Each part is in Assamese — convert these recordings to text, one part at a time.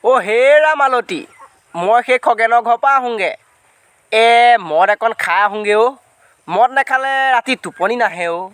অ' হেৰা মালতী, মই সেই খগেনৰ ঘৰৰ পৰা আহোঁগৈ। মদ অকণ খাই আহোঁগৈ অ'। মদ নাখালে ৰাতি টোপনি নাহে অ'।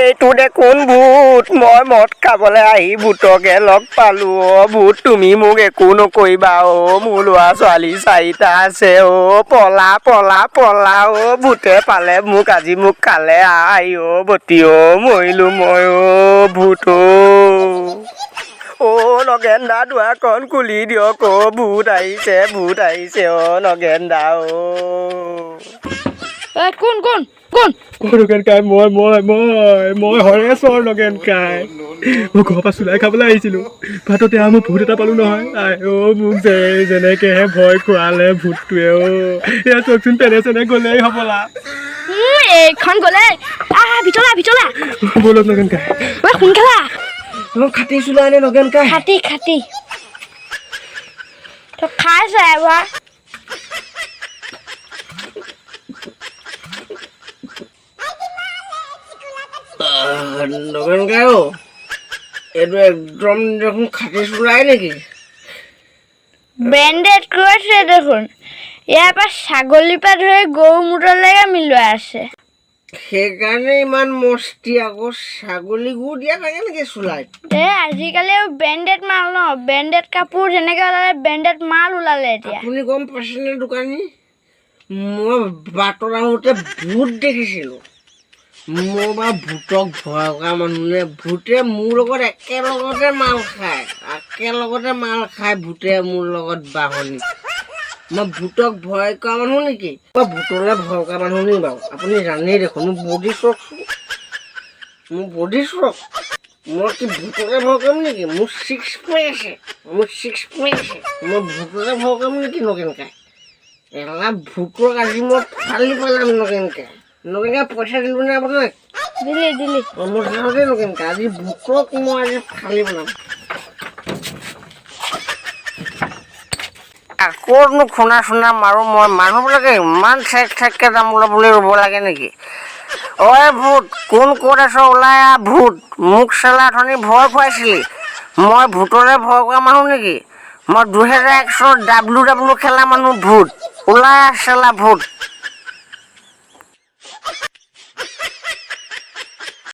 এইটো দেখোন ভূত। মই মদ খাবলৈ আহি ভূতকে লগ পালোঁ অ'। ভূত, তুমি মোক একো নকৰিবা অ'। মোৰ ল'ৰা ছোৱালী 4টা আছে অ'। পলা পলা পলা অ'। ভূতে পালে আজি মোক খালে আই অ' বতি অ'। মৰিলোঁ মই অ'। ভূত অ'। নগেন দা দুৱাৰখন খুলি দিয়ক অ'। ভূত আহিছে অ' নগেন দা অ'। কোন নগেন কাই মই হৰেশ্বৰ নগেন কাই। মই ঘৰৰ পৰা চুলাই খাবলৈ আহিছিলোঁ। ভাততে মোৰ ভূত এটা পালোঁ নহয়। আই অ' মোক যেনেকেহে ভয় খোৱালে ভূতটোৱে অ'। এয়া চকচোন তেনে চেনে গ'লেই হ'বলা। এইখন গ'লে ভিতৰলে ব'লক নগেন কাই। সোনকালে খাটি চুলাই নে নগেন কাই? খাটি তই খাইছ এবাৰ। নগেন কাই অ'। এইটো একদম দেখোন খাটি চুলাই নেকি? ব্ৰেণ্ডেড কৈছে দেখোন। ইয়াৰ পৰা ছাগলীৰ পৰা ধৰি গৰু মুটলৈকে মিলোৱা আছে। সেইকাৰণে ইমান মস্তি আকৌ। ছাগলী গু দিয়া থাকে নেকি চুলাইত? আজিকালি ব্ৰেণ্ডেড মাল ন, ব্ৰেণ্ডেড কাপোৰ যেনেকৈ ওলালে ব্ৰেণ্ডেড মাল ওলালে এতিয়া। আপুনি গম পাইছেনে দোকানী? মই বাটত আহোঁতে ভূত দেখিছিলোঁ। মই বাৰু ভূতক ভয় কৰা মানুহ নে? ভূতে মোৰ লগত একেলগতে মাল খায়। ভূতে মোৰ লগত বাহনি। মই ভূতক ভয় কৰা মানুহ নেকি? মই ভূতলৈ ভয় কৰা মানুহ নেকি বাৰু? আপুনি জানেই দেখোন। মোৰ বডি চাওকচোন। মই কি ভূতলৈ ভয় কৰিম নেকি? মোৰ ছিক্স পেক আছে। মই ভূতলৈ ভয় কৰিম নেকি নগেন কাই? এলা ভূতক আজি মই ফালি পেলাম নগেন কাই। পইচা দিলোঁ নে আপোনাক? দিলি মই যাওঁ দেই নগেন কাই। আজি ভূতক মই ফালি পেলাম। আকৌনো খুনা মাৰোঁ মই। মানুহবিলাকে ইমান ঠেককৈ দাম বুলি ৰ'ব লাগে নেকি? অই ভূত, কোন ক'ত আছ ওলাই আহ ভূত। মোক চালা অথনি ভয় খুৱাইছিলি। মই ভূতলৈ ভয় কৰা মানুহ নেকি? মই 2001 চনত WWE খেলা মানুহ ভূত। ওলাই আহ চালা ভূত।